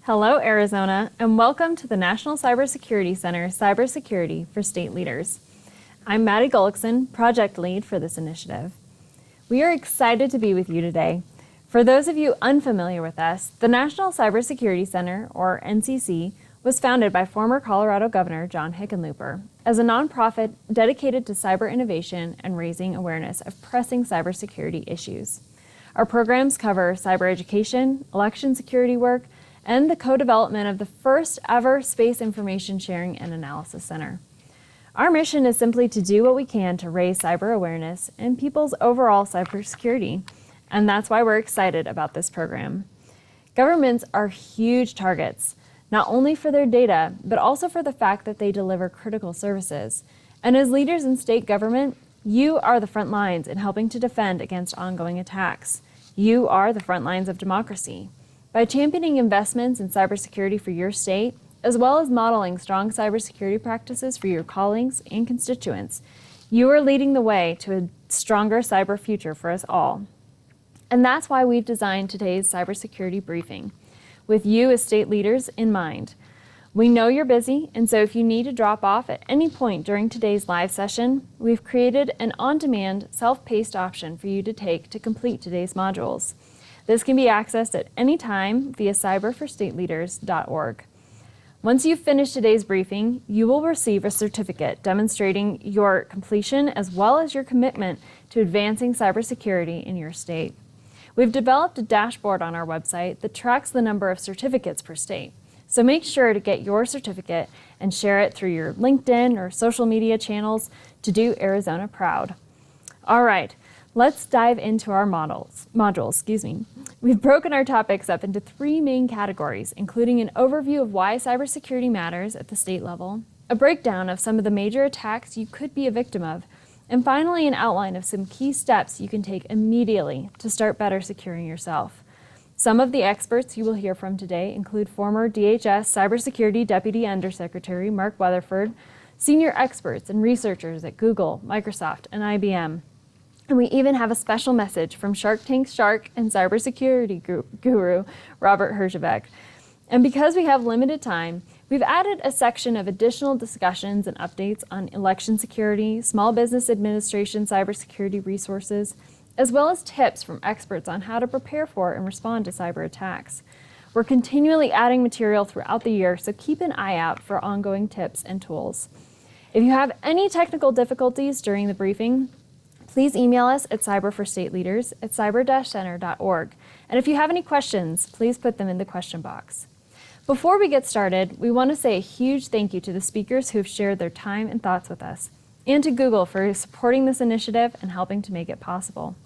Hello, Arizona, and welcome to the National Cybersecurity Center Cybersecurity for State Leaders. I'm Maddie Gullickson, project lead for this initiative. We are excited to be with you today. For those of you unfamiliar with us, the National Cybersecurity Center, or NCC, was founded by former Colorado Governor John Hickenlooper as a nonprofit dedicated to cyber innovation and raising awareness of pressing cybersecurity issues. Our programs cover cyber education, election security work, and the co-development of the first ever Space Information Sharing and Analysis Center. Our mission is simply to do what we can to raise cyber awareness and people's overall cybersecurity, and that's why we're excited about this program. Governments are huge targets, not only for their data, but also for the fact that they deliver critical services. And as leaders in state government, you are the front lines in helping to defend against ongoing attacks. You are the front lines of democracy. By championing investments in cybersecurity for your state, as well as modeling strong cybersecurity practices for your colleagues and constituents, you are leading the way to a stronger cyber future for us all. And that's why we've designed today's cybersecurity briefing, with you as state leaders in mind. We know you're busy, and so if you need to drop off at any point during today's live session, we've created an on-demand, self-paced option for you to take to complete today's modules. This can be accessed at any time via cyberforstateleaders.org. Once you've finished today's briefing, you will receive a certificate demonstrating your completion as well as your commitment to advancing cybersecurity in your state. We've developed a dashboard on our website that tracks the number of certificates per state. So make sure to get your certificate and share it through your LinkedIn or social media channels to do Arizona proud. All right. Let's dive into our modules. We've broken our topics up into three main categories, including an overview of why cybersecurity matters at the state level, a breakdown of some of the major attacks you could be a victim of, and finally an outline of some key steps you can take immediately to start better securing yourself. Some of the experts you will hear from today include former DHS Cybersecurity Deputy Undersecretary Mark Weatherford, senior experts and researchers at Google, Microsoft, and IBM. And we even have a special message from Shark Tank's shark and cybersecurity guru, Robert Herjavec. And because we have limited time, we've added a section of additional discussions and updates on election security, small business administration cybersecurity resources, as well as tips from experts on how to prepare for and respond to cyber attacks. We're continually adding material throughout the year, so keep an eye out for ongoing tips and tools. If you have any technical difficulties during the briefing, please email us at cyberforstateleaders@cyber-center.org. And if you have any questions, please put them in the question box. Before we get started, we want to say a huge thank you to the speakers who have shared their time and thoughts with us, and to Google for supporting this initiative and helping to make it possible.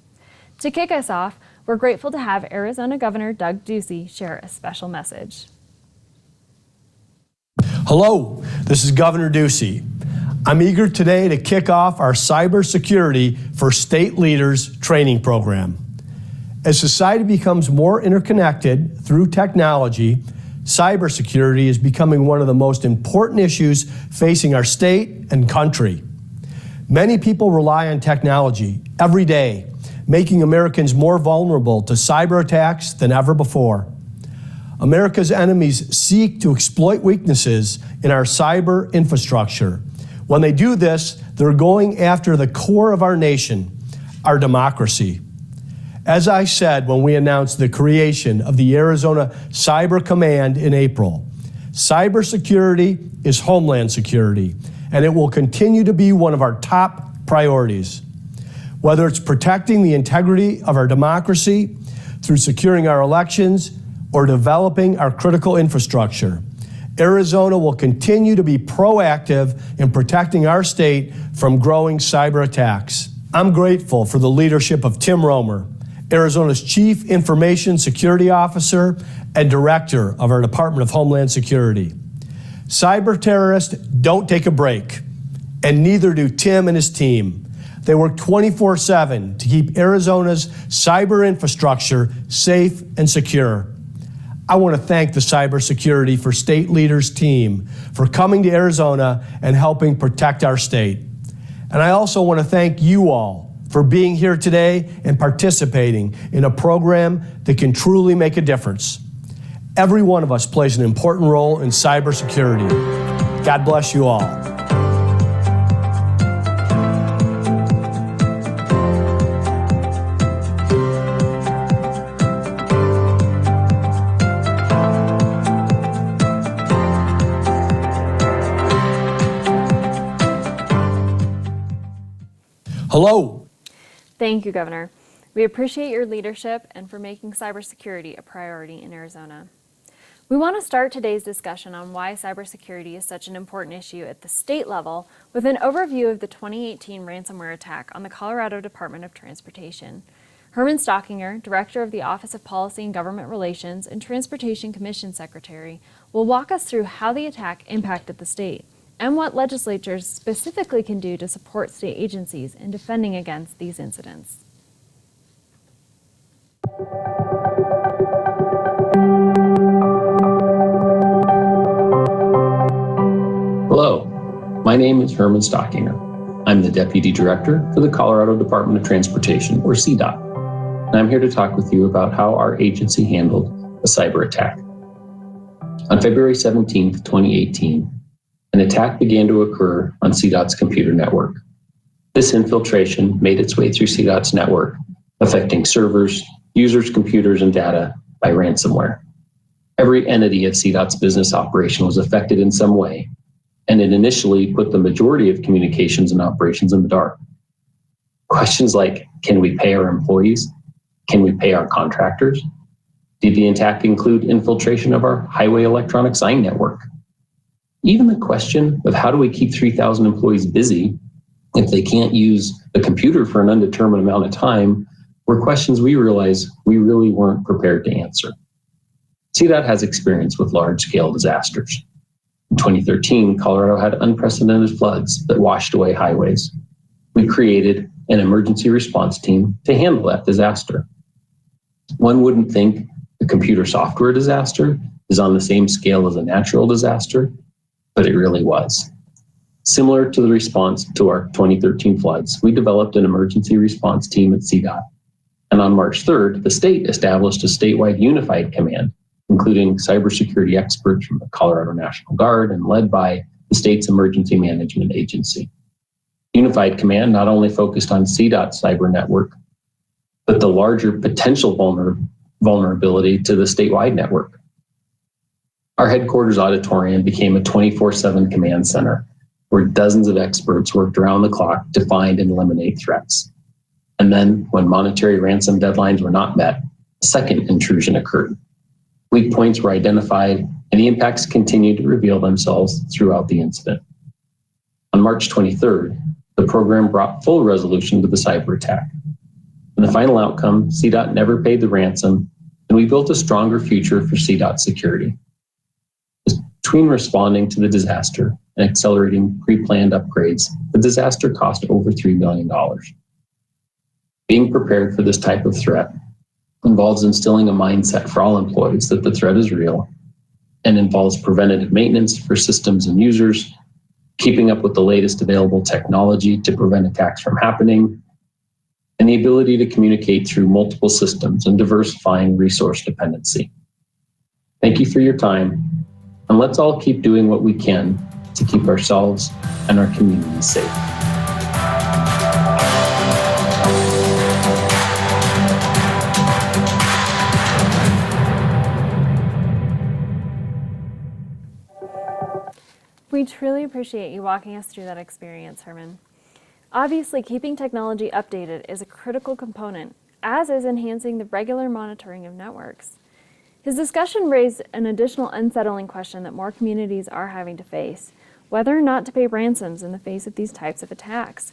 To kick us off, we're grateful to have Arizona Governor Doug Ducey share a special message. Hello, this is Governor Ducey. I'm eager today to kick off our Cybersecurity for State Leaders training program. As society becomes more interconnected through technology, cybersecurity is becoming one of the most important issues facing our state and country. Many people rely on technology every day, making Americans more vulnerable to cyber attacks than ever before. America's enemies seek to exploit weaknesses in our cyber infrastructure. When they do this, they're going after the core of our nation, our democracy. As I said when we announced the creation of the Arizona Cyber Command in April, cybersecurity is homeland security, and it will continue to be one of our top priorities. Whether it's protecting the integrity of our democracy through securing our elections or developing our critical infrastructure, Arizona will continue to be proactive in protecting our state from growing cyber attacks. I'm grateful for the leadership of Tim Romer, Arizona's Chief Information Security Officer and Director of our Department of Homeland Security. Cyber terrorists don't take a break, and neither do Tim and his team. They work 24/7 to keep Arizona's cyber infrastructure safe and secure. I want to thank the Cybersecurity for State Leaders team for coming to Arizona and helping protect our state. And I also want to thank you all for being here today and participating in a program that can truly make a difference. every one of us plays an important role in cybersecurity. God bless you all. Hello. Thank you, Governor. We appreciate your leadership and for making cybersecurity a priority in Arizona. We want to start today's discussion on why cybersecurity is such an important issue at the state level with an overview of the 2018 ransomware attack on the Colorado Department of Transportation. Herman Stockinger, Director of the Office of Policy and Government Relations and Transportation Commission Secretary, will walk us through how the attack impacted the state and what legislatures specifically can do to support state agencies in defending against these incidents. Hello, my name is Herman Stockinger. I'm the Deputy Director for the Colorado Department of Transportation, or CDOT, and I'm here to talk with you about how our agency handled a cyber attack. On February 17, 2018, an attack began to occur on CDOT's computer network. This infiltration made its way through CDOT's network, affecting servers, users' computers, and data by ransomware. Every entity of CDOT's business operation was affected in some way, and it initially put the majority of communications and operations in the dark. Questions like, can we pay our employees? Can we pay our contractors? Did the attack include infiltration of our highway electronic sign network? Even the question of how do we keep 3,000 employees busy if they can't use a computer for an undetermined amount of time were questions we realized we really weren't prepared to answer. CDOT has experience with large-scale disasters. In 2013, Colorado had unprecedented floods that washed away highways. We created an emergency response team to handle that disaster. One wouldn't think a computer software disaster is on the same scale as a natural disaster, but it really was. Similar to the response to our 2013 floods, we developed an emergency response team at CDOT. And on March 3rd, the state established a statewide unified command, including cybersecurity experts from the Colorado National Guard and led by the state's emergency management agency. Unified command not only focused on CDOT's cyber network, but the larger potential vulnerability to the statewide network. Our headquarters auditorium became a 24/7 command center where dozens of experts worked around the clock to find and eliminate threats. And then when monetary ransom deadlines were not met, a second intrusion occurred. Weak points were identified and the impacts continued to reveal themselves throughout the incident. On March 23rd, the program brought full resolution to the cyber attack. In the final outcome, CDOT never paid the ransom, and we built a stronger future for CDOT security. Between responding to the disaster and accelerating pre-planned upgrades, the disaster cost over $3 million. Being prepared for this type of threat involves instilling a mindset for all employees that the threat is real and involves preventative maintenance for systems and users, keeping up with the latest available technology to prevent attacks from happening, and the ability to communicate through multiple systems and diversifying resource dependency. Thank you for your time. And let's all keep doing what we can to keep ourselves and our communities safe. We truly appreciate you walking us through that experience, Herman. Obviously, keeping technology updated is a critical component, as is enhancing the regular monitoring of networks. His discussion raised an additional unsettling question that more communities are having to face, whether or not to pay ransoms in the face of these types of attacks.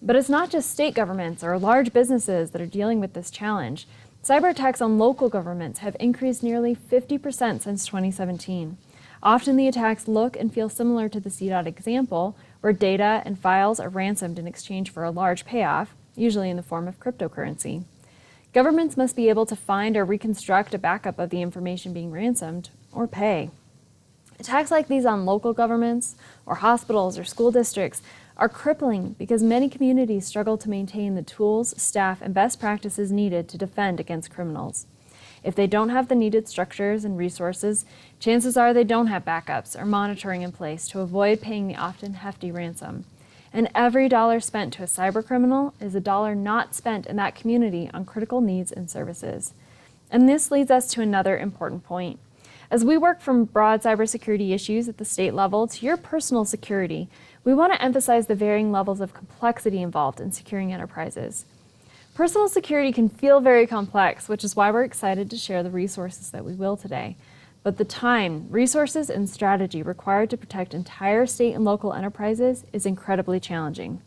But it's not just state governments or large businesses that are dealing with this challenge. Cyber attacks on local governments have increased nearly 50% since 2017. Often the attacks look and feel similar to the CDOT example, where data and files are ransomed in exchange for a large payoff, usually in the form of cryptocurrency. Governments must be able to find or reconstruct a backup of the information being ransomed, or pay. Attacks like these on local governments, or hospitals, or school districts are crippling because many communities struggle to maintain the tools, staff, and best practices needed to defend against criminals. If they don't have the needed structures and resources, chances are they don't have backups or monitoring in place to avoid paying the often hefty ransom. And every dollar spent to a cybercriminal is a dollar not spent in that community on critical needs and services. And this leads us to another important point. As we work from broad cybersecurity issues at the state level to your personal security, we want to emphasize the varying levels of complexity involved in securing enterprises. Personal security can feel very complex, which is why we're excited to share the resources that we will today. But the time, resources, and strategy required to protect entire state and local enterprises is incredibly challenging.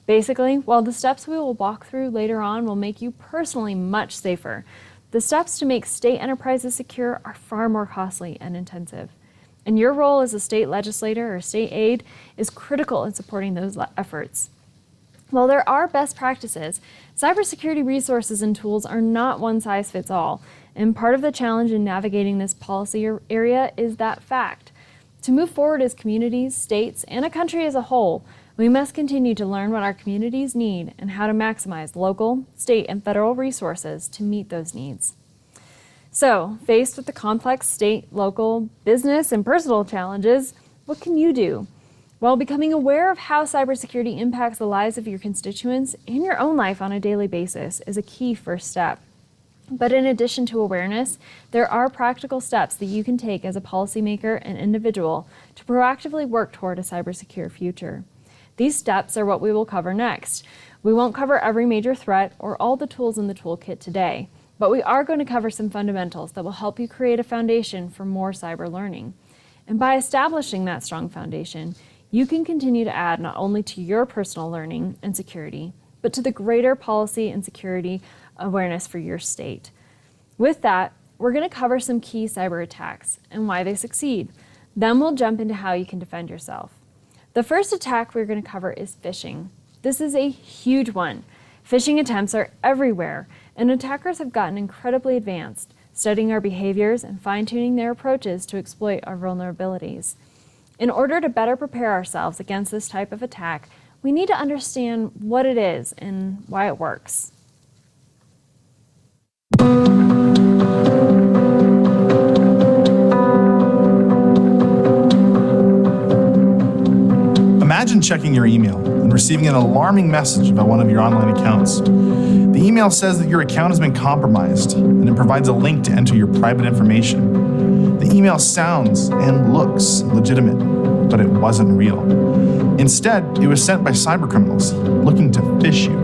Basically, while the steps we will walk through later on will make you personally much safer, the steps to make state enterprises secure are far more costly and intensive. And your role as a state legislator or state aide is critical in supporting those efforts. While there are best practices, cybersecurity resources and tools are not one size fits all, and part of the challenge in navigating this policy area is that fact. To move forward as communities, states, and a country as a whole, we must continue to learn what our communities need and how to maximize local, state, and federal resources to meet those needs. So, faced with the complex state, local, business, and personal challenges, what can you do? Well, becoming aware of how cybersecurity impacts the lives of your constituents and your own life on a daily basis is a key first step. But in addition to awareness, there are practical steps that you can take as a policymaker and individual to proactively work toward a cybersecure future. These steps are what we will cover next. We won't cover every major threat or all the tools in the toolkit today, but we are going to cover some fundamentals that will help you create a foundation for more cyber learning. And by establishing that strong foundation, you can continue to add not only to your personal learning and security, but to the greater policy and security awareness for your state. With that, we're going to cover some key cyber attacks and why they succeed. Then we'll jump into how you can defend yourself. The first attack we're going to cover is phishing. This is a huge one. Phishing attempts are everywhere, and attackers have gotten incredibly advanced, studying our behaviors and fine-tuning their approaches to exploit our vulnerabilities. In order to better prepare ourselves against this type of attack, we need to understand what it is and why it works. Imagine checking your email and receiving an alarming message about one of your online accounts. The email says that your account has been compromised, and it provides a link to enter your private information. The email sounds and looks legitimate, but it wasn't real. Instead, it was sent by cybercriminals looking to phish you.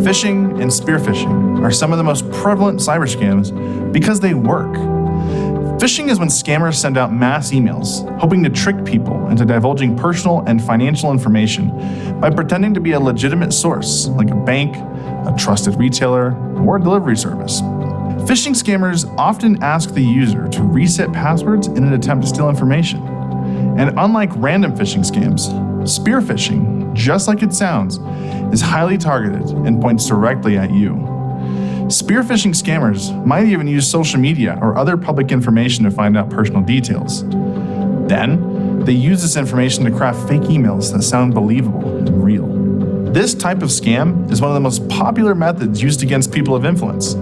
Phishing and spear phishing are some of the most prevalent cyber scams because they work. Phishing is when scammers send out mass emails, hoping to trick people into divulging personal and financial information by pretending to be a legitimate source, like a bank, a trusted retailer, or a delivery service. Phishing scammers often ask the user to reset passwords in an attempt to steal information. And unlike random phishing scams, spear phishing, just like it sounds, is highly targeted and points directly at you. Spear phishing scammers might even use social media or other public information to find out personal details. Then, they use this information to craft fake emails that sound believable and real. This type of scam is one of the most popular methods used against people of influence,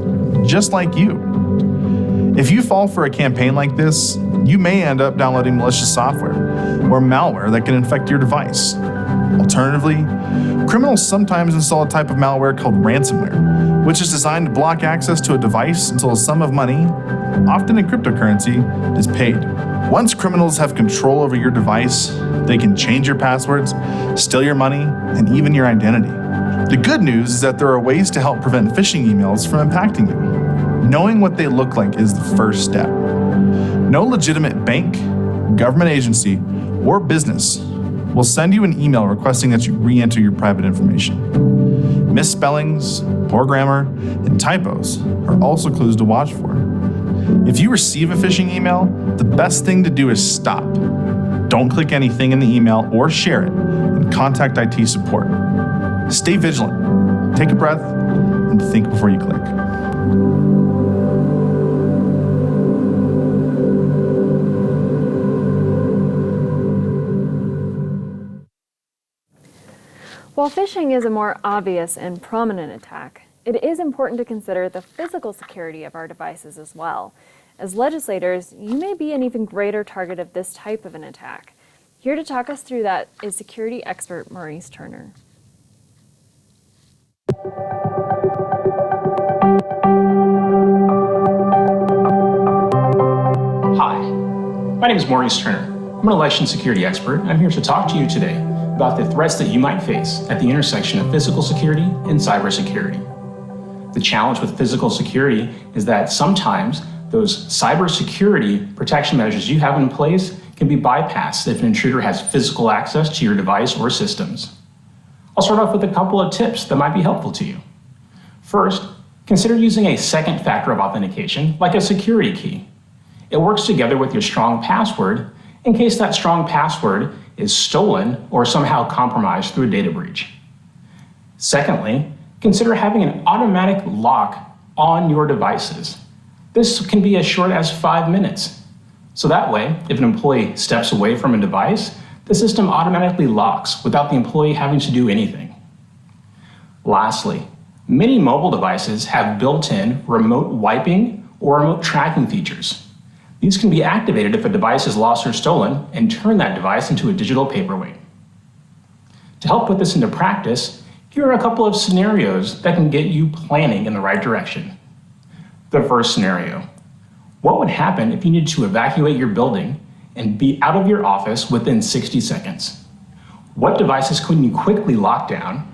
just like you. If you fall for a campaign like this, you may end up downloading malicious software or malware that can infect your device. Alternatively, criminals sometimes install a type of malware called ransomware, which is designed to block access to a device until a sum of money, often in cryptocurrency, is paid. Once criminals have control over your device, they can change your passwords, steal your money, and even your identity. The good news is that there are ways to help prevent phishing emails from impacting you. Knowing what they look like is the first step. No legitimate bank, government agency, or business will send you an email requesting that you re-enter your private information. Misspellings, poor grammar, and typos are also clues to watch for. If you receive a phishing email, the best thing to do is stop. Don't click anything in the email or share it, and contact IT support. Stay vigilant, take a breath, and think before you click. While phishing is a more obvious and prominent attack, it is important to consider the physical security of our devices as well. As legislators, you may be an even greater target of this type of an attack. Here to talk us through that is security expert Maurice Turner. Hi, my name is Maurice Turner. I'm an election security expert. I'm here to talk to you today about the threats that you might face at the intersection of physical security and cybersecurity. The challenge with physical security is that sometimes those cybersecurity protection measures you have in place can be bypassed if an intruder has physical access to your device or systems. I'll start off with a couple of tips that might be helpful to you. First, consider using a second factor of authentication, like a security key. It works together with your strong password in case that strong password is stolen or somehow compromised through a data breach. Secondly, consider having an automatic lock on your devices. This can be as short as 5 minutes. So that way, if an employee steps away from a device, the system automatically locks without the employee having to do anything. Lastly, many mobile devices have built-in remote wiping or remote tracking features. These can be activated if a device is lost or stolen and turn that device into a digital paperweight. To help put this into practice, here are a couple of scenarios that can get you planning in the right direction. The first scenario: what would happen if you needed to evacuate your building and be out of your office within 60 seconds? What devices could you quickly lock down?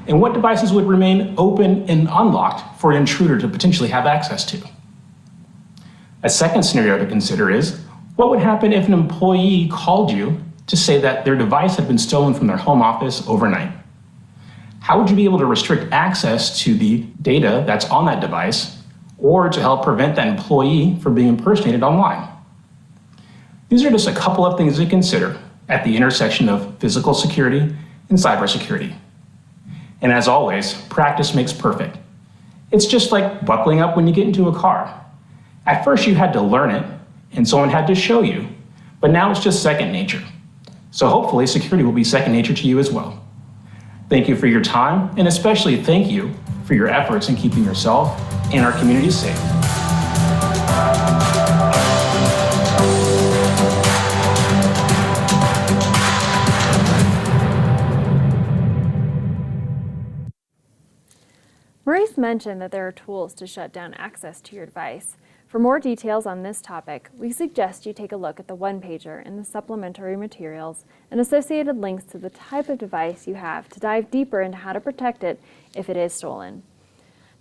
And what devices would remain open and unlocked for an intruder to potentially have access to? A second scenario to consider is, what would happen if an employee called you to say that their device had been stolen from their home office overnight? How would you be able to restrict access to the data that's on that device, or to help prevent that employee from being impersonated online? These are just a couple of things to consider at the intersection of physical security and cybersecurity. And as always, practice makes perfect. It's just like buckling up when you get into a car. At first you had to learn it, and someone had to show you, but now it's just second nature. So hopefully security will be second nature to you as well. Thank you for your time, and especially thank you for your efforts in keeping yourself and our community safe. Maurice mentioned that there are tools to shut down access to your device. For more details on this topic, we suggest you take a look at the one-pager in the supplementary materials and associated links to the type of device you have to dive deeper into how to protect it if it is stolen.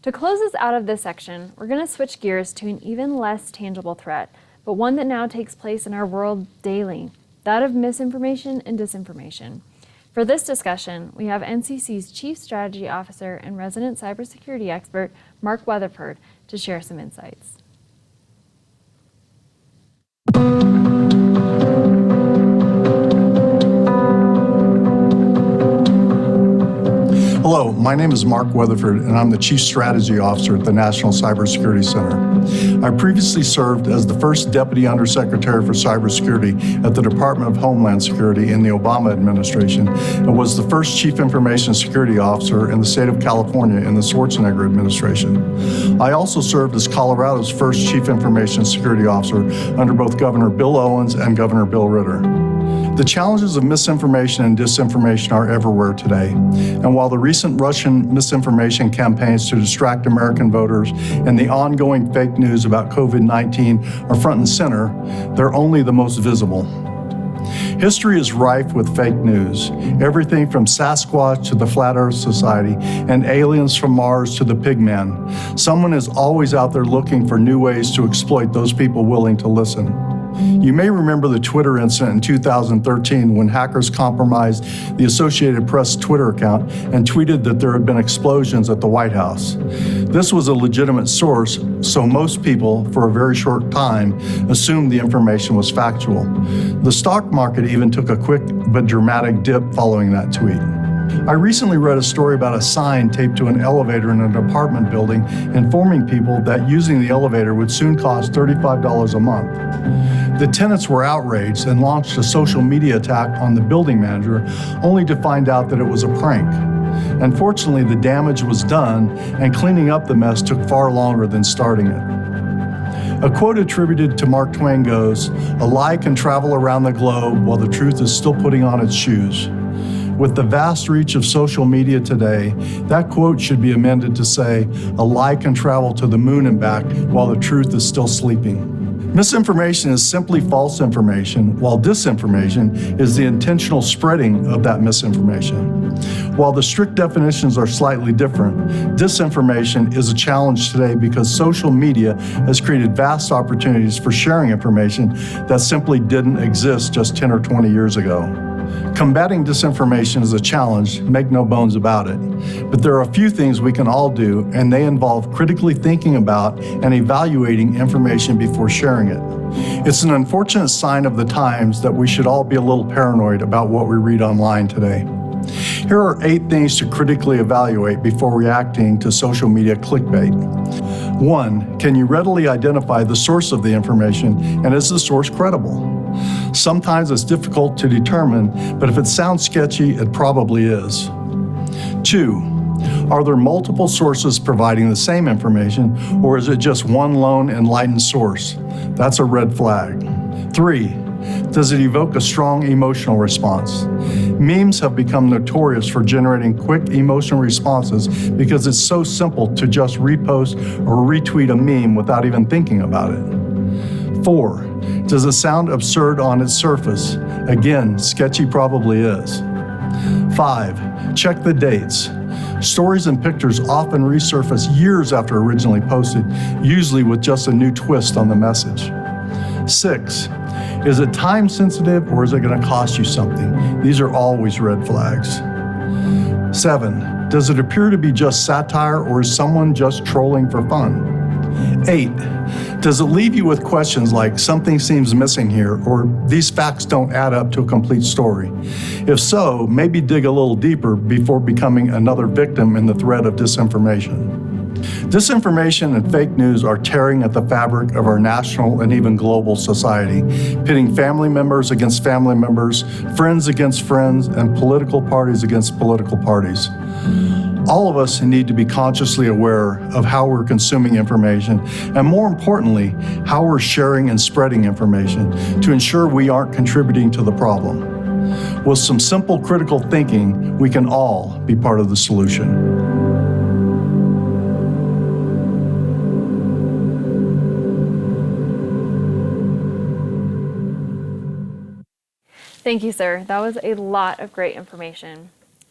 To close us out of this section, we're going to switch gears to an even less tangible threat, but one that now takes place in our world daily, that of misinformation and disinformation. For this discussion, we have NCC's Chief Strategy Officer and resident cybersecurity expert, Mark Weatherford, to share some insights. Hello, my name is Mark Weatherford, and I'm the Chief Strategy Officer at the National Cybersecurity Center. I previously served as the first Deputy Undersecretary for Cybersecurity at the Department of Homeland Security in the Obama administration, and was the first Chief Information Security Officer in the state of California in the Schwarzenegger administration. I also served as Colorado's first Chief Information Security Officer under both Governor Bill Owens and Governor Bill Ritter. The challenges of misinformation and disinformation are everywhere today, and while the recent Russian misinformation campaigns to distract American voters and the ongoing fake news about COVID-19 are front and center, they're only the most visible. History is rife with fake news, everything from Sasquatch to the Flat Earth Society and aliens from Mars to the Pigman. Someone is always out there looking for new ways to exploit those people willing to listen. You may remember the Twitter incident in 2013 when hackers compromised the Associated Press Twitter account and tweeted that there had been explosions at the White House. This was a legitimate source, so most people, for a very short time, assumed the information was factual. The stock market even took a quick but dramatic dip following that tweet. I recently read a story about a sign taped to an elevator in an apartment building informing people that using the elevator would soon cost $35 a month. The tenants were outraged and launched a social media attack on the building manager, only to find out that it was a prank. Unfortunately, the damage was done, and cleaning up the mess took far longer than starting it. A quote attributed to Mark Twain goes, "A lie can travel around the globe while the truth is still putting on its shoes." With the vast reach of social media today, that quote should be amended to say, "A lie can travel to the moon and back while the truth is still sleeping." Misinformation is simply false information, while disinformation is the intentional spreading of that misinformation. While the strict definitions are slightly different, disinformation is a challenge today because social media has created vast opportunities for sharing information that simply didn't exist just 10 or 20 years ago. Combating disinformation is a challenge, make no bones about it. But there are a few things we can all do, and they involve critically thinking about and evaluating information before sharing it. It's an unfortunate sign of the times that we should all be a little paranoid about what we read online today. Here are 8 things to critically evaluate before reacting to social media clickbait. 1, can you readily identify the source of the information, and is the source credible? Sometimes it's difficult to determine, but if it sounds sketchy, it probably is. 2, are there multiple sources providing the same information, or is it just one lone enlightened source? That's a red flag. 3, does it evoke a strong emotional response? Memes have become notorious for generating quick emotional responses because it's so simple to just repost or retweet a meme without even thinking about it. 4, does it sound absurd on its surface? Again, sketchy probably is. 5, check the dates. Stories and pictures often resurface years after originally posted, usually with just a new twist on the message. 6, is it time sensitive or is it going to cost you something? These are always red flags. 7, does it appear to be just satire or is someone just trolling for fun? 8, does it leave you with questions like something seems missing here or these facts don't add up to a complete story? If so, maybe dig a little deeper before becoming another victim in the thread of disinformation. Disinformation and fake news are tearing at the fabric of our national and even global society, pitting family members against family members, friends against friends, and political parties against political parties. All of us need to be consciously aware of how we're consuming information, and more importantly, how we're sharing and spreading information to ensure we aren't contributing to the problem. With some simple critical thinking, we can all be part of the solution. Thank you, sir. That was a lot of great information.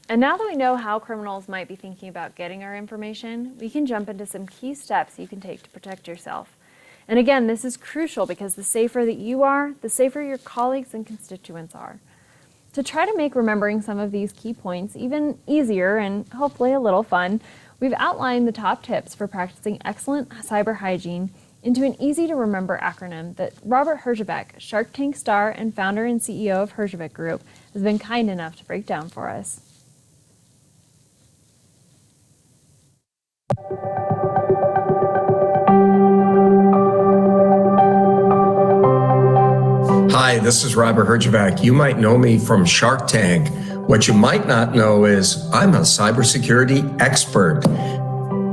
And now that we know how criminals might be thinking about getting our information, we can jump into some key steps you can take to protect yourself. And again, this is crucial because the safer that you are, the safer your colleagues and constituents are. To try to make remembering some of these key points even easier and hopefully a little fun, we've outlined the top tips for practicing excellent cyber hygiene into an easy-to-remember acronym that Robert Herjavec, Shark Tank star and founder and CEO of Herjavec Group, has been kind enough to break down for us. Hi, this is Robert Herjavec. You might know me from Shark Tank. What you might not know is I'm a cybersecurity expert.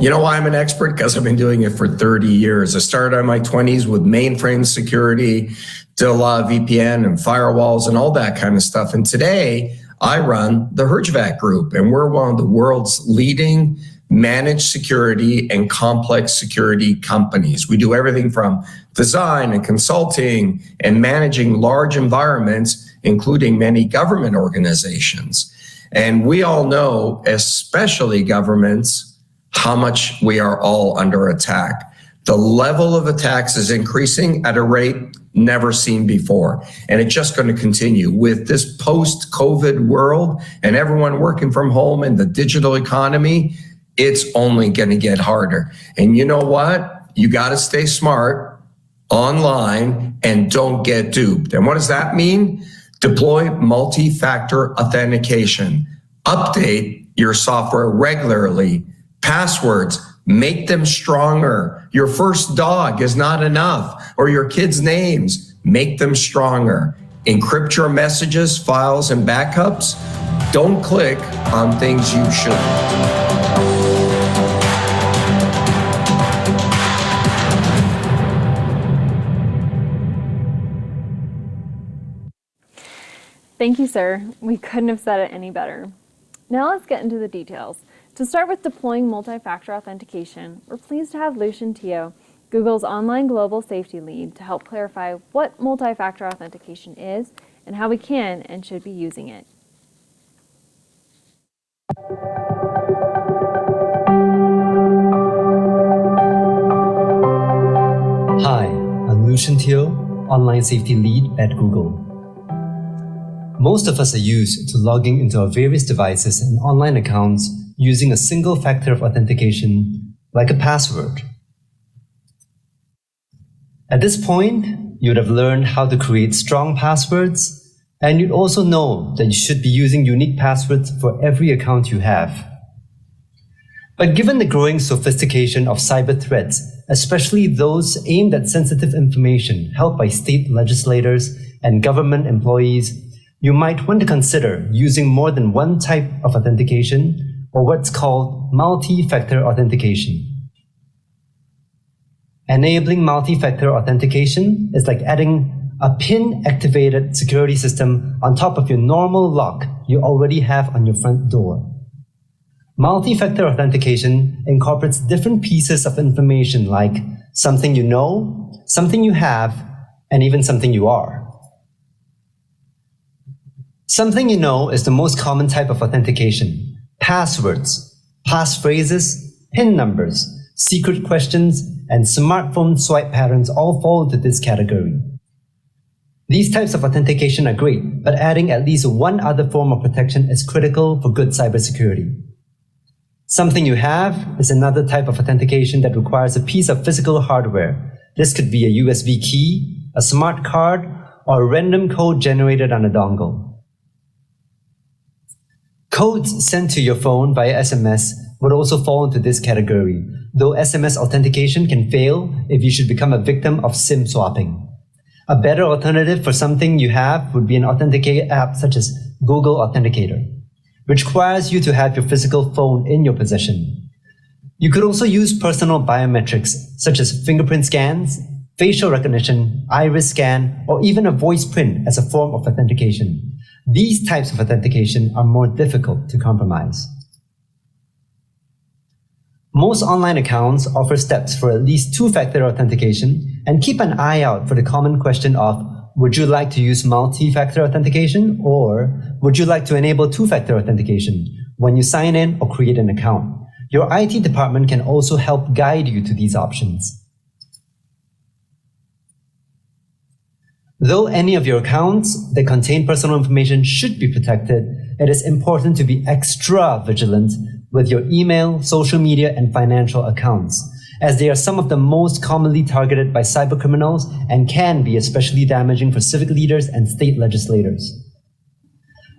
You know why I'm an expert? Because I've been doing it for 30 years. I started in my 20s with mainframe security, did a lot of VPN and firewalls and all that kind of stuff. And today I run the Herjavec Group, and we're one of the world's leading managed security and complex security companies. We do everything from design and consulting and managing large environments, including many government organizations. And we all know, especially governments, how much we are all under attack. The level of attacks is increasing at a rate never seen before. And it's just going to continue with this post-COVID world and everyone working from home and the digital economy. It's only going to get harder. And you know what? You got to stay smart online and don't get duped. And what does that mean? Deploy multi-factor authentication. Update your software regularly. Passwords, make them stronger. Your first dog is not enough, or your kids' names, make them stronger. Encrypt your messages, files, and backups. Don't click on things you shouldn't. Thank you, sir. We couldn't have said it any better. Now let's get into the details. To start with deploying multi-factor authentication, we're pleased to have Lucian Teo, Google's online global safety lead, to help clarify what multi-factor authentication is and how we can and should be using it. Hi, I'm Lucian Teo, online safety lead at Google. Most of us are used to logging into our various devices and online accounts using a single factor of authentication, like a password. At this point, you would have learned how to create strong passwords, and you'd also know that you should be using unique passwords for every account you have. But given the growing sophistication of cyber threats, especially those aimed at sensitive information held by state legislators and government employees, you might want to consider using more than one type of authentication, or what's called multi-factor authentication. Enabling multi-factor authentication is like adding a PIN-activated security system on top of your normal lock you already have on your front door. Multi-factor authentication incorporates different pieces of information like something you know, something you have, and even something you are. Something you know is the most common type of authentication. Passwords, passphrases, PIN numbers, secret questions, and smartphone swipe patterns all fall into this category. These types of authentication are great, but adding at least one other form of protection is critical for good cybersecurity. Something you have is another type of authentication that requires a piece of physical hardware. This could be a USB key, a smart card, or a random code generated on a dongle. Codes sent to your phone via SMS would also fall into this category, though SMS authentication can fail if you should become a victim of SIM swapping. A better alternative for something you have would be an authenticator app such as Google Authenticator, which requires you to have your physical phone in your possession. You could also use personal biometrics such as fingerprint scans, facial recognition, iris scan, or even a voice print as a form of authentication. These types of authentication are more difficult to compromise. Most online accounts offer steps for at least two-factor authentication, and keep an eye out for the common question of, would you like to use multi-factor authentication, or would you like to enable two-factor authentication when you sign in or create an account? Your IT department can also help guide you to these options. Though any of your accounts that contain personal information should be protected, it is important to be extra vigilant with your email, social media, and financial accounts, as they are some of the most commonly targeted by cybercriminals and can be especially damaging for civic leaders and state legislators.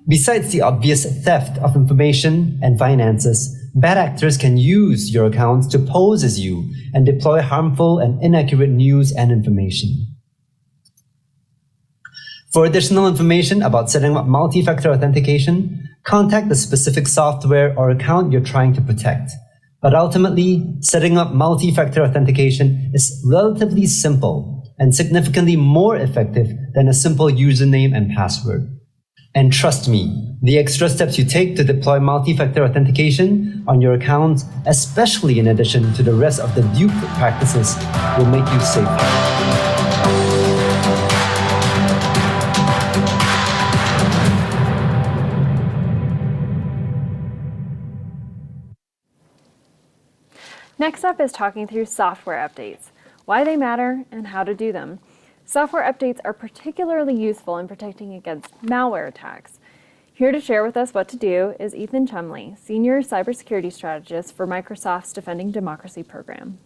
Besides the obvious theft of information and finances, bad actors can use your accounts to pose as you and deploy harmful and inaccurate news and information. For additional information about setting up multi-factor authentication, contact the specific software or account you're trying to protect. But ultimately, setting up multi-factor authentication is relatively simple and significantly more effective than a simple username and password. And trust me, the extra steps you take to deploy multi-factor authentication on your accounts, especially in addition to the rest of the dupe practices, will make you safer. Next up is talking through software updates, why they matter, and how to do them. Software updates are particularly useful in protecting against malware attacks. Here to share with us what to do is Ethan Chumley, Senior Cybersecurity Strategist for Microsoft's Defending Democracy program.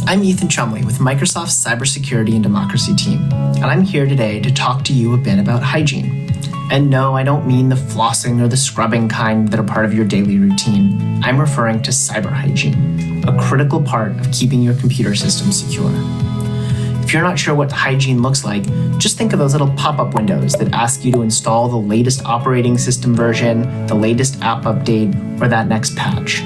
I'm Ethan Chumley with Microsoft's Cybersecurity and Democracy team, and I'm here today to talk to you a bit about hygiene. And no, I don't mean the flossing or the scrubbing kind that are part of your daily routine. I'm referring to cyber hygiene, a critical part of keeping your computer system secure. If you're not sure what hygiene looks like, just think of those little pop-up windows that ask you to install the latest operating system version, the latest app update, or that next patch.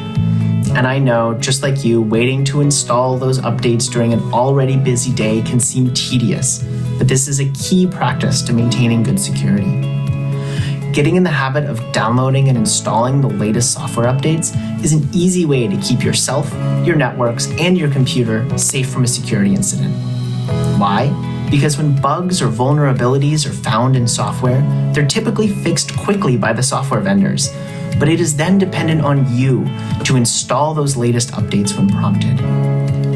And I know, just like you, waiting to install those updates during an already busy day can seem tedious, but this is a key practice to maintaining good security. Getting in the habit of downloading and installing the latest software updates is an easy way to keep yourself, your networks, and your computer safe from a security incident. Why? Because when bugs or vulnerabilities are found in software, they're typically fixed quickly by the software vendors, but it is then dependent on you to install those latest updates when prompted.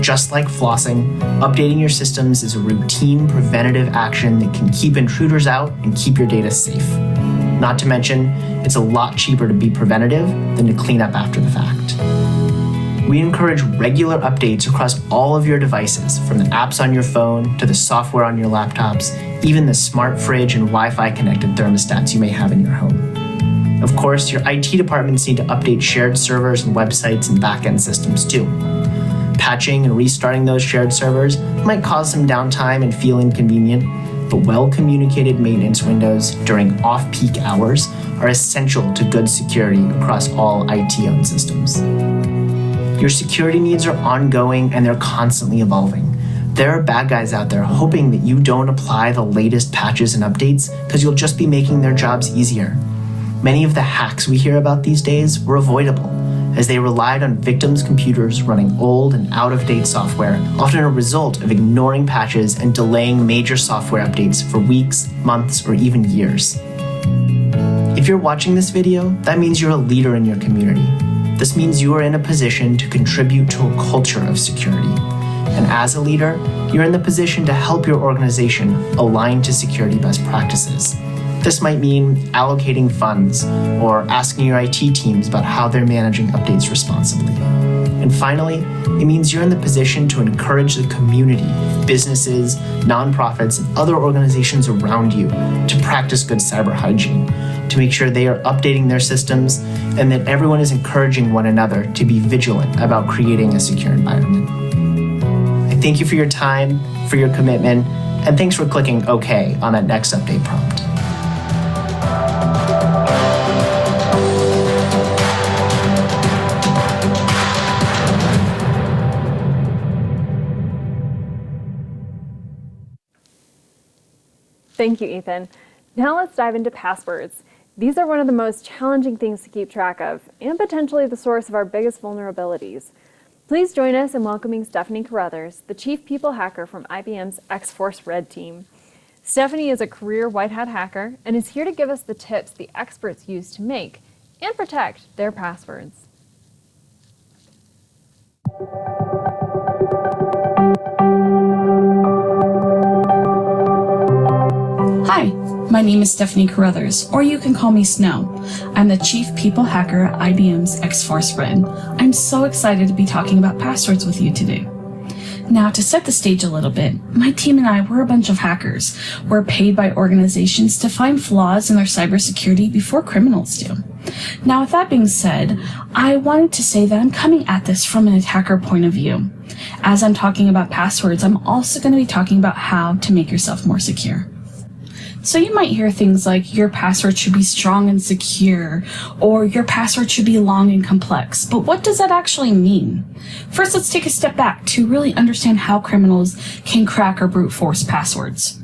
Just like flossing, updating your systems is a routine preventative action that can keep intruders out and keep your data safe. Not to mention, it's a lot cheaper to be preventative than to clean up after the fact. We encourage regular updates across all of your devices, from the apps on your phone to the software on your laptops, even the smart fridge and Wi-Fi connected thermostats you may have in your home. Of course, your IT departments need to update shared servers and websites and backend systems too. Patching and restarting those shared servers might cause some downtime and feel inconvenient, but well-communicated maintenance windows during off-peak hours are essential to good security across all IT-owned systems. Your security needs are ongoing and they're constantly evolving. There are bad guys out there hoping that you don't apply the latest patches and updates because you'll just be making their jobs easier. Many of the hacks we hear about these days were avoidable, as they relied on victims' computers running old and out-of-date software, often a result of ignoring patches and delaying major software updates for weeks, months, or even years. If you're watching this video, that means you're a leader in your community. This means you are in a position to contribute to a culture of security. And as a leader, you're in the position to help your organization align to security best practices. This might mean allocating funds or asking your IT teams about how they're managing updates responsibly. And finally, it means you're in the position to encourage the community, businesses, nonprofits, and other organizations around you to practice good cyber hygiene, to make sure they are updating their systems and that everyone is encouraging one another to be vigilant about creating a secure environment. I thank you for your time, for your commitment, and thanks for clicking OK on that next update prompt. Thank you, Ethan. Now let's dive into passwords. These are one of the most challenging things to keep track of, and potentially the source of our biggest vulnerabilities. Please join us in welcoming Stephanie Carruthers, the Chief People Hacker from IBM's X-Force Red team. Stephanie is a career white hat hacker and is here to give us the tips the experts use to make and protect their passwords. Hi, my name is Stephanie Carruthers, or you can call me Snow. I'm the Chief People Hacker at IBM's X-Force Red. I'm so excited to be talking about passwords with you today. Now, to set the stage a little bit, my team and I were a bunch of hackers. We're paid by organizations to find flaws in their cybersecurity before criminals do. Now, with that being said, I wanted to say that I'm coming at this from an attacker point of view. As I'm talking about passwords, I'm also going to be talking about how to make yourself more secure. So you might hear things like your password should be strong and secure, or your password should be long and complex. But what does that actually mean? First, let's take a step back to really understand how criminals can crack or brute force passwords.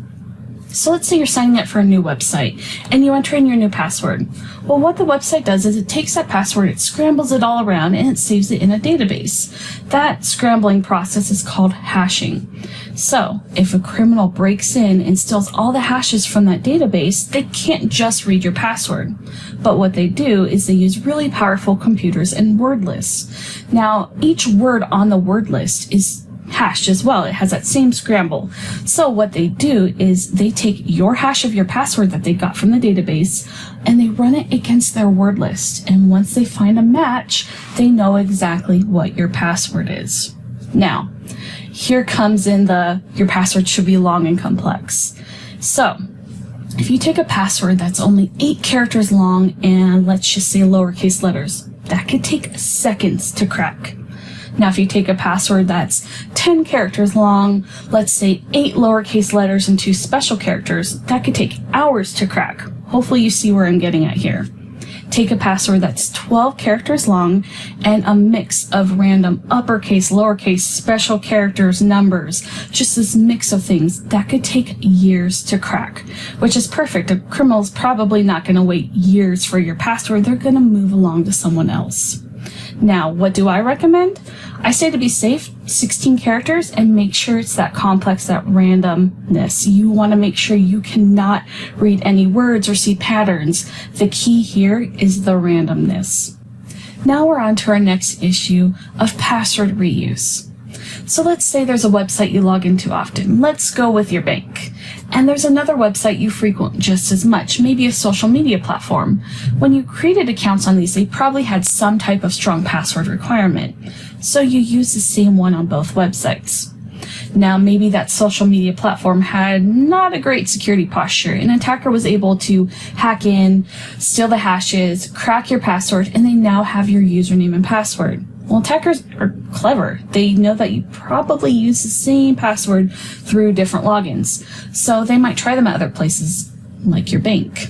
So let's say you're signing up for a new website and you enter in your new password. Well, what the website does is it takes that password, it scrambles it all around, and it saves it in a database. That scrambling process is called hashing. So if a criminal breaks in and steals all the hashes from that database, they can't just read your password. But what they do is they use really powerful computers and word lists. Now, each word on the word list is hashed as well. It has that same scramble. So what they do is they take your hash of your password that they got from the database and they run it against their word list. And once they find a match, they know exactly what your password is. Now, here comes in your password should be long and complex. So If you take a password that's only 8 characters long and let's just say lowercase letters, that could take seconds to crack. Now, if you take a password that's 10 characters long, let's say 8 lowercase letters and 2 special characters, that could take hours to crack. Hopefully you see where I'm getting at here. Take a password that's 12 characters long and a mix of random uppercase, lowercase, special characters, numbers, just this mix of things, that could take years to crack, which is perfect. A criminal's probably not going to wait years for your password. They're going to move along to someone else. Now, what do I recommend? I say to be safe, 16 characters, and make sure it's that complex, that randomness. You want to make sure you cannot read any words or see patterns. The key here is the randomness. Now we're on to our next issue of password reuse. So let's say there's a website you log into often. Let's go with your bank. And there's another website you frequent just as much, maybe a social media platform. When you created accounts on these, they probably had some type of strong password requirement. So you use the same one on both websites. Now, maybe that social media platform had not a great security posture. An attacker was able to hack in, steal the hashes, crack your password, and they now have your username and password. Well, attackers are clever. They know that you probably use the same password through different logins. So they might try them at other places, like your bank.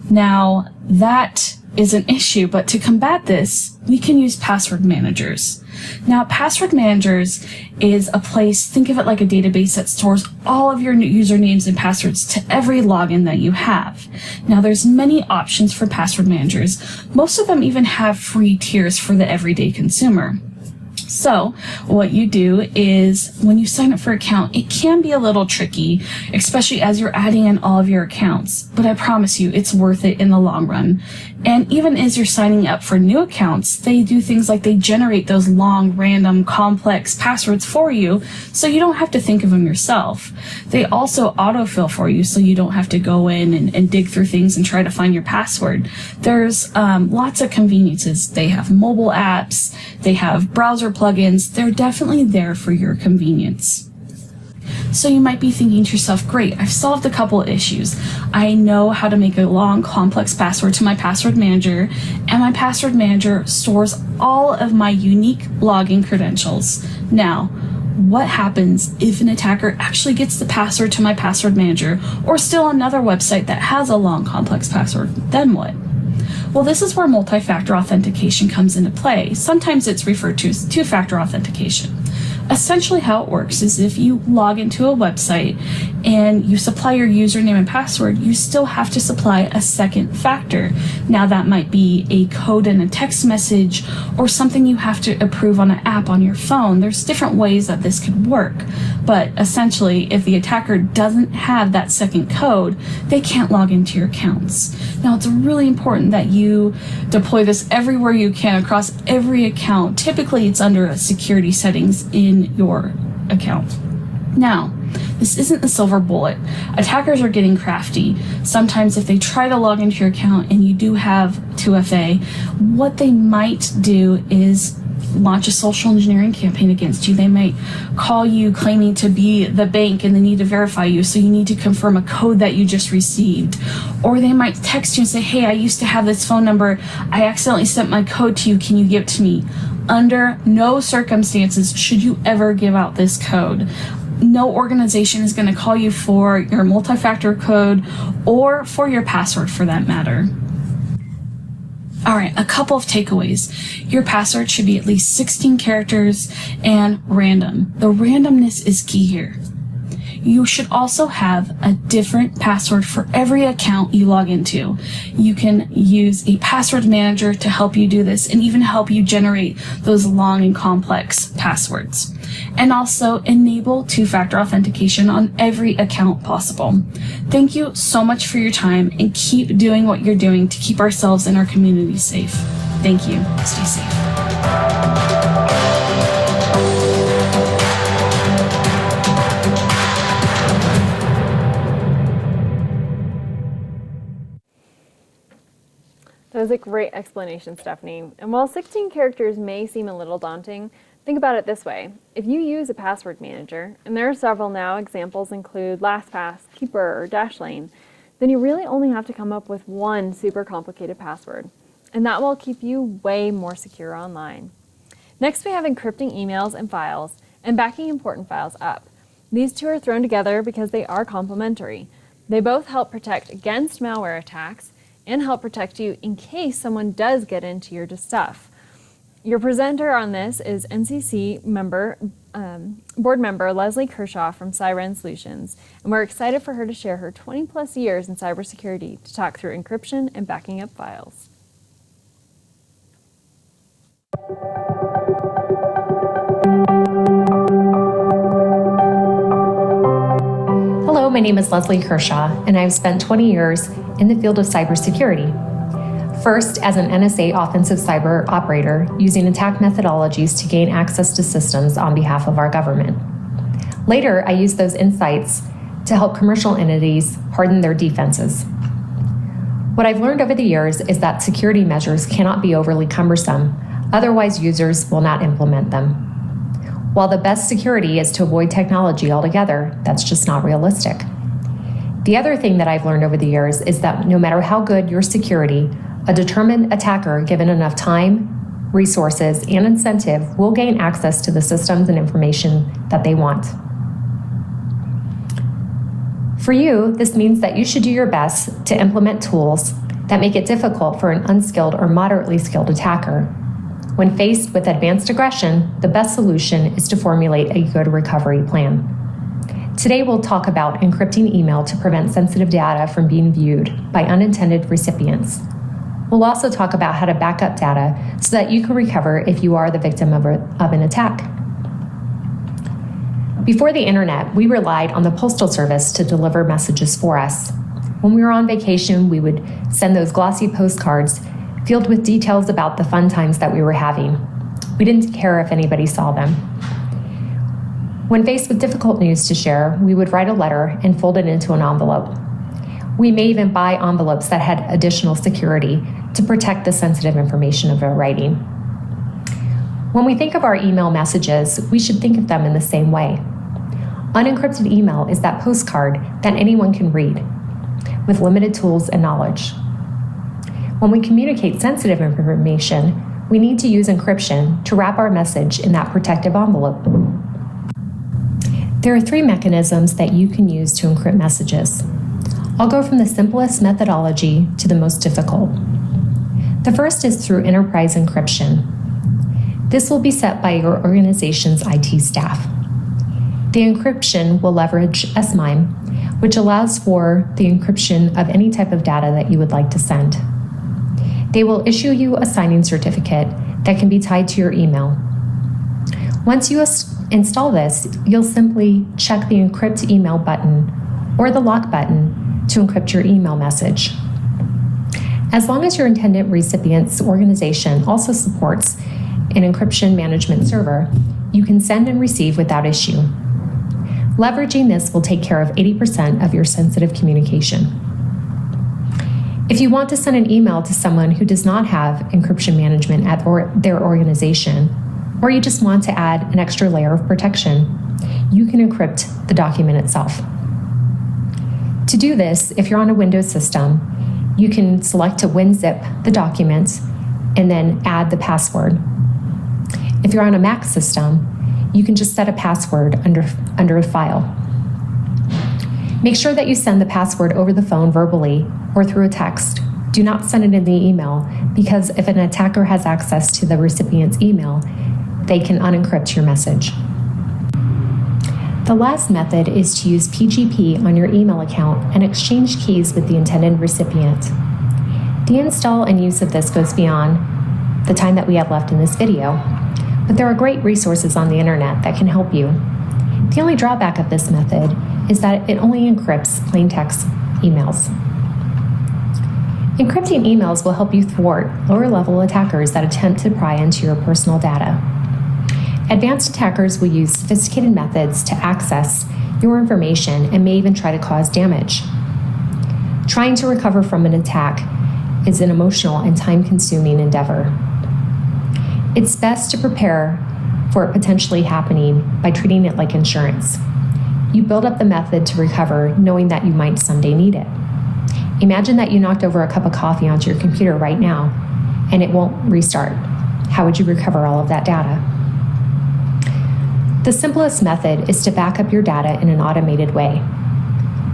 Now, that is an issue, but to combat this, we can use password managers. Now, password managers is a place, think of it like a database that stores all of your usernames and passwords to every login that you have. Now, there's many options for password managers. Most of them even have free tiers for the everyday consumer. So what you do is when you sign up for an account, it can be a little tricky, especially as you're adding in all of your accounts, but I promise you it's worth it in the long run. And even as you're signing up for new accounts, they do things like they generate those long, random, complex passwords for you, so you don't have to think of them yourself. They also autofill for you, so you don't have to go in and dig through things and try to find your password. There's lots of conveniences. They have mobile apps, they have browser plugins. They're definitely there for your convenience. So you might be thinking to yourself, great, I've solved a couple of issues. I know how to make a long, complex password to my password manager, and my password manager stores all of my unique login credentials. Now, what happens if an attacker actually gets the password to my password manager, or still another website that has a long, complex password? Then what? Well, this is where multi-factor authentication comes into play. Sometimes it's referred to as two-factor authentication. Essentially how it works is if you log into a website and you supply your username and password, you still have to supply a second factor. Now that might be a code in a text message or something you have to approve on an app on your phone. There's different ways that this could work. But essentially, if the attacker doesn't have that second code, they can't log into your accounts. Now, it's really important that you deploy this everywhere you can across every account. Typically, it's under a security settings in your account. Now, this isn't the silver bullet. Attackers are getting crafty. Sometimes if they try to log into your account and you do have 2FA, what they might do is launch a social engineering campaign against you. They might call you claiming to be the bank and they need to verify you, so you need to confirm a code that you just received. Or they might text you and say, hey, I used to have this phone number. I accidentally sent my code to you. Can you give it to me? Under no circumstances should you ever give out this code. No organization is going to call you for your multi-factor code or for your password for that matter. All right, a couple of takeaways. Your password should be at least 16 characters and random. The randomness is key here. You should also have a different password for every account you log into. You can use a password manager to help you do this and even help you generate those long and complex passwords. And also enable two-factor authentication on every account possible. Thank you so much for your time and keep doing what you're doing to keep ourselves and our community safe. Thank you. Stay safe. That was a great explanation, Stephanie. And while 16 characters may seem a little daunting, think about it this way. If you use a password manager, and there are several now, examples include LastPass, Keeper, or Dashlane, then you really only have to come up with one super complicated password, and that will keep you way more secure online. Next, we have encrypting emails and files and backing important files up. These two are thrown together because they are complementary. They both help protect against malware attacks and help protect you in case someone does get into your stuff. Your presenter on this is NCC board member Leslie Kershaw from Cyren Solutions, and we're excited for her to share her 20+ years in cybersecurity to talk through encryption and backing up files. Hello, my name is Leslie Kershaw, and I've spent 20 years in the field of cybersecurity. First, as an NSA offensive cyber operator, using attack methodologies to gain access to systems on behalf of our government. Later, I used those insights to help commercial entities harden their defenses. What I've learned over the years is that security measures cannot be overly cumbersome, otherwise users will not implement them. While the best security is to avoid technology altogether, that's just not realistic. The other thing that I've learned over the years is that no matter how good your security, a determined attacker given enough time, resources, and incentive will gain access to the systems and information that they want. For you, this means that you should do your best to implement tools that make it difficult for an unskilled or moderately skilled attacker. When faced with advanced aggression, the best solution is to formulate a good recovery plan. Today, we'll talk about encrypting email to prevent sensitive data from being viewed by unintended recipients. We'll also talk about how to back up data so that you can recover if you are the victim of an attack. Before the internet, we relied on the Postal Service to deliver messages for us. When we were on vacation, we would send those glossy postcards filled with details about the fun times that we were having. We didn't care if anybody saw them. When faced with difficult news to share, we would write a letter and fold it into an envelope. We may even buy envelopes that had additional security to protect the sensitive information of our writing. When we think of our email messages, we should think of them in the same way. Unencrypted email is that postcard that anyone can read, with limited tools and knowledge. When we communicate sensitive information, we need to use encryption to wrap our message in that protective envelope. There are 3 mechanisms that you can use to encrypt messages. I'll go from the simplest methodology to the most difficult. The first is through enterprise encryption. This will be set by your organization's IT staff. The encryption will leverage SMIME, which allows for the encryption of any type of data that you would like to send. They will issue you a signing certificate that can be tied to your email. Once you install this, you'll simply check the encrypt email button or the lock button to encrypt your email message. As long as your intended recipient's organization also supports an encryption management server, you can send and receive without issue. Leveraging this will take care of 80% of your sensitive communication. If you want to send an email to someone who does not have encryption management at their organization, or you just want to add an extra layer of protection, you can encrypt the document itself. To do this, if you're on a Windows system, you can select to WinZip the document and then add the password. If you're on a Mac system, you can just set a password under a file. Make sure that you send the password over the phone verbally or through a text. Do not send it in the email, because if an attacker has access to the recipient's email, they can unencrypt your message. The last method is to use PGP on your email account and exchange keys with the intended recipient. The install and use of this goes beyond the time that we have left in this video, but there are great resources on the internet that can help you. The only drawback of this method is that it only encrypts plain text emails. Encrypting emails will help you thwart lower-level attackers that attempt to pry into your personal data. Advanced attackers will use sophisticated methods to access your information and may even try to cause damage. Trying to recover from an attack is an emotional and time-consuming endeavor. It's best to prepare for it potentially happening by treating it like insurance. You build up the method to recover, knowing that you might someday need it. Imagine that you knocked over a cup of coffee onto your computer right now, and it won't restart. How would you recover all of that data? The simplest method is to back up your data in an automated way.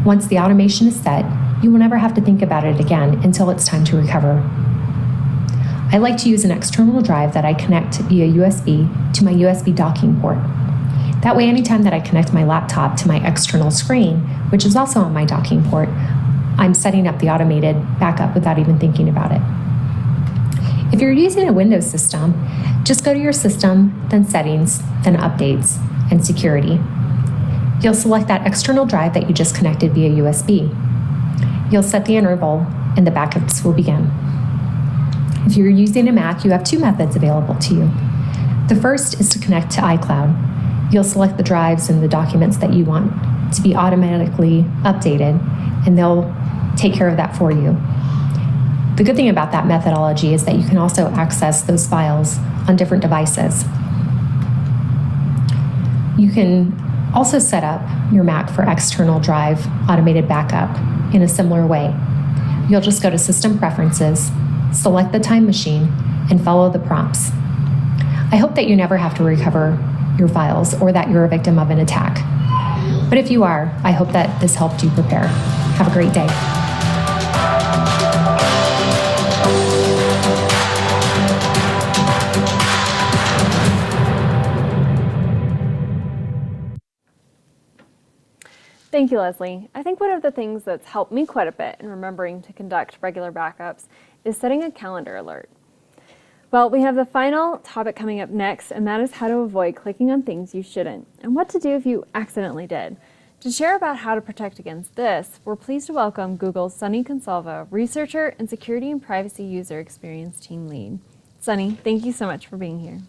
Once the automation is set, you will never have to think about it again until it's time to recover. I like to use an external drive that I connect via USB to my USB docking port. That way, anytime that I connect my laptop to my external screen, which is also on my docking port, I'm setting up the automated backup without even thinking about it. If you're using a Windows system, just go to your system, then Settings, then Updates, and Security. You'll select that external drive that you just connected via USB. You'll set the interval, and the backups will begin. If you're using a Mac, you have two methods available to you. The first is to connect to iCloud. You'll select the drives and the documents that you want to be automatically updated, and they'll take care of that for you. The good thing about that methodology is that you can also access those files on different devices. You can also set up your Mac for external drive automated backup in a similar way. You'll just go to System Preferences, select the time machine, and follow the prompts. I hope that you never have to recover your files or that you're a victim of an attack. But if you are, I hope that this helped you prepare. Have a great day. Thank you, Leslie. I think one of the things that's helped me quite a bit in remembering to conduct regular backups is setting a calendar alert. Well, we have the final topic coming up next, and that is how to avoid clicking on things you shouldn't, and what to do if you accidentally did. To share about how to protect against this, we're pleased to welcome Google's Sunny Consalvo, researcher and security and privacy user experience team lead. Sunny, thank you so much for being here.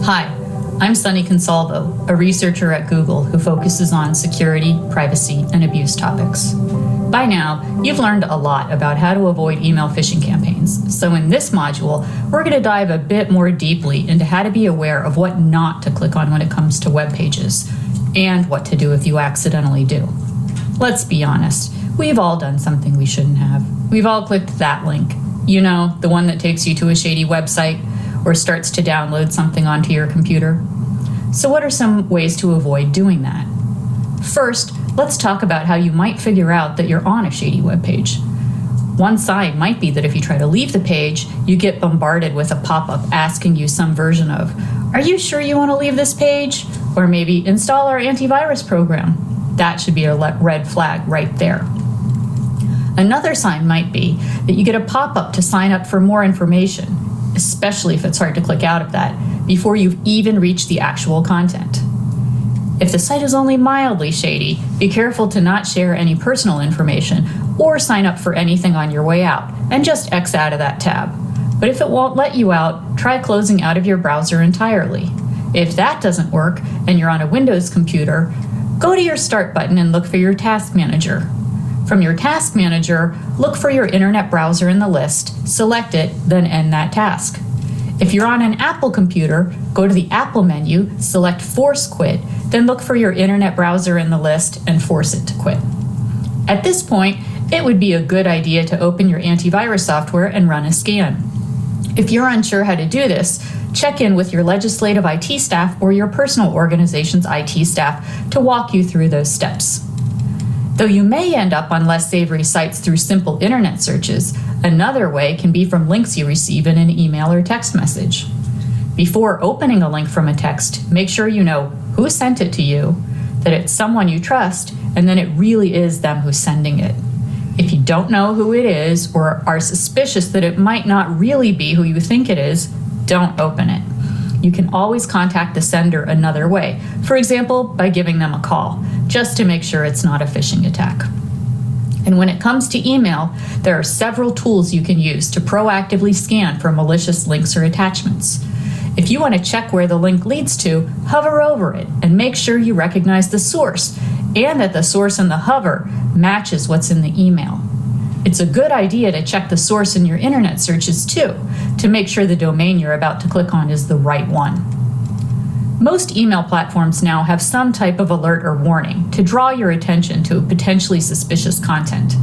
Hi, I'm Sunny Consalvo, a researcher at Google who focuses on security, privacy, and abuse topics. By now, you've learned a lot about how to avoid email phishing campaigns. So in this module, we're going to dive a bit more deeply into how to be aware of what not to click on when it comes to web pages, and what to do if you accidentally do. Let's be honest, we've all done something we shouldn't have. We've all clicked that link. You know, the one that takes you to a shady website or starts to download something onto your computer. So what are some ways to avoid doing that? First, let's talk about how you might figure out that you're on a shady web page. One sign might be that if you try to leave the page, you get bombarded with a pop-up asking you some version of, "Are you sure you want to leave this page?" Or maybe, "Install our antivirus program." That should be a red flag right there. Another sign might be that you get a pop-up to sign up for more information, especially if it's hard to click out of that before you've even reached the actual content. If the site is only mildly shady, be careful to not share any personal information or sign up for anything on your way out, and just X out of that tab. But if it won't let you out, try closing out of your browser entirely. If that doesn't work and you're on a Windows computer, go to your Start button and look for your Task Manager. From your Task Manager, look for your internet browser in the list, select it, then end that task. If you're on an Apple computer, go to the Apple menu, select Force Quit, then look for your internet browser in the list and force it to quit. At this point, it would be a good idea to open your antivirus software and run a scan. If you're unsure how to do this, check in with your legislative IT staff or your personal organization's IT staff to walk you through those steps. Though you may end up on less savory sites through simple internet searches, another way can be from links you receive in an email or text message. Before opening a link from a text, make sure you know who sent it to you, that it's someone you trust, and then it really is them who's sending it. If you don't know who it is or are suspicious that it might not really be who you think it is, don't open it. You can always contact the sender another way, for example, by giving them a call, just to make sure it's not a phishing attack. And when it comes to email, there are several tools you can use to proactively scan for malicious links or attachments. If you want to check where the link leads to, hover over it and make sure you recognize the source and that the source in the hover matches what's in the email. It's a good idea to check the source in your internet searches too, to make sure the domain you're about to click on is the right one. Most email platforms now have some type of alert or warning to draw your attention to potentially suspicious content.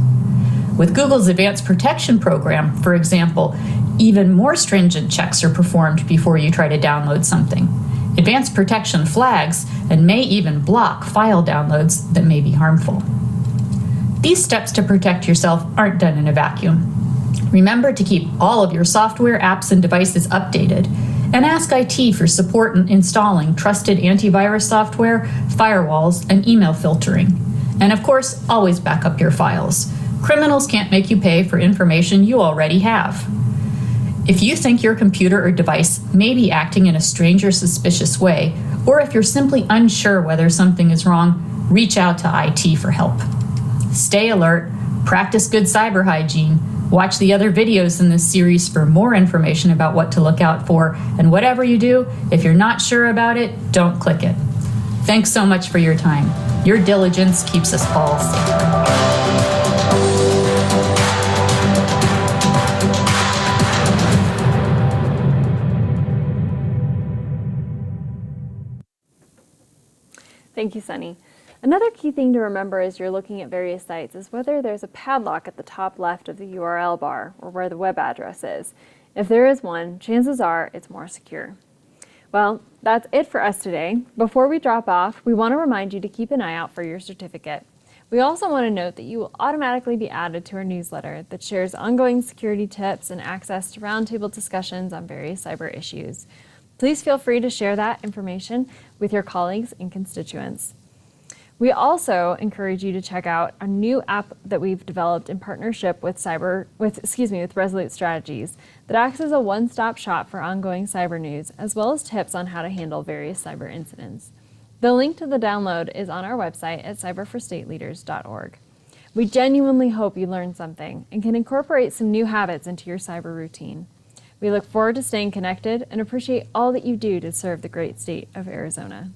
With Google's Advanced Protection program, for example, even more stringent checks are performed before you try to download something. Advanced Protection flags and may even block file downloads that may be harmful. These steps to protect yourself aren't done in a vacuum. Remember to keep all of your software, apps, and devices updated, and ask IT for support in installing trusted antivirus software, firewalls, and email filtering. And of course, always back up your files. Criminals can't make you pay for information you already have. If you think your computer or device may be acting in a strange or suspicious way, or if you're simply unsure whether something is wrong, reach out to IT for help. Stay alert, practice good cyber hygiene, watch the other videos in this series for more information about what to look out for, and whatever you do, if you're not sure about it, don't click it. Thanks so much for your time. Your diligence keeps us all safe. Thank you, Sunny. Another key thing to remember as you're looking at various sites is whether there's a padlock at the top left of the URL bar or where the web address is. If there is one, chances are it's more secure. Well, that's it for us today. Before we drop off, we want to remind you to keep an eye out for your certificate. We also want to note that you will automatically be added to our newsletter that shares ongoing security tips and access to roundtable discussions on various cyber issues. Please feel free to share that information with your colleagues and constituents. We also encourage you to check out a new app that we've developed in partnership with Resolute Strategies that acts as a one-stop shop for ongoing cyber news, as well as tips on how to handle various cyber incidents. The link to the download is on our website at cyberforstateleaders.org. We genuinely hope you learned something and can incorporate some new habits into your cyber routine. We look forward to staying connected and appreciate all that you do to serve the great state of Arizona.